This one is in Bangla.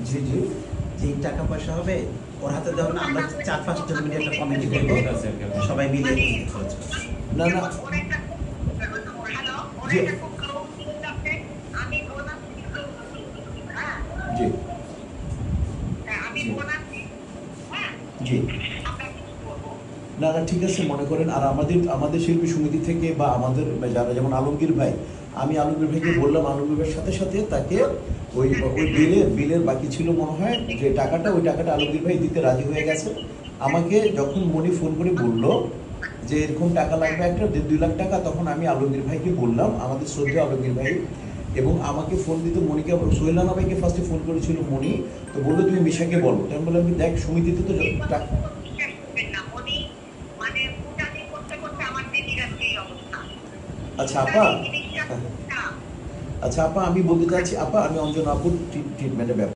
জি জি, যে টাকা পয়সা হবে ওর হাতে দেওয়া না, আমরা 4-5 জন মিলে একটা কমিটি করবো, সবাই মিলে খরচ করবো। না না জি জি জি না না ঠিক আছে, মনে করেন আর আমাদের আমাদের শিল্পী সমিতি থেকে বা আমাদের যারা যেমন আলমগীর ভাই, আমি আলমগীর ভাইকে বললাম, আলমগীর ভাইয়ের সাথে সাথে তাকে ওই ওই বিলের বাকি ছিল মনে হয় যে টাকাটা, ওই টাকাটা আলমগীর ভাই দিতে রাজি হয়ে গেছে। আমাকে যখন মনি ফোন করে বললো যে এরকম টাকা লাগবে একটা 1.5-2 লাখ টাকা, তখন আমি আলমগীর ভাইকে বললাম, আমাদের শ্রদ্ধেয় আলমগীর ভাই, এবং আমাকে ফোন দিত মনিকে, সোহেলানা ভাইকে ফার্স্টে ফোন করেছিল মনি, তো বললো তুমি মিশাকে বলো। তো আমি বললাম দেখ সমিতিতে তো আচ্ছা আপা, আচ্ছা আপা আমি বলতে চাচ্ছি, আপা আমি অঞ্জনা আপুর ট্রিটমেন্টের ব্যাপারে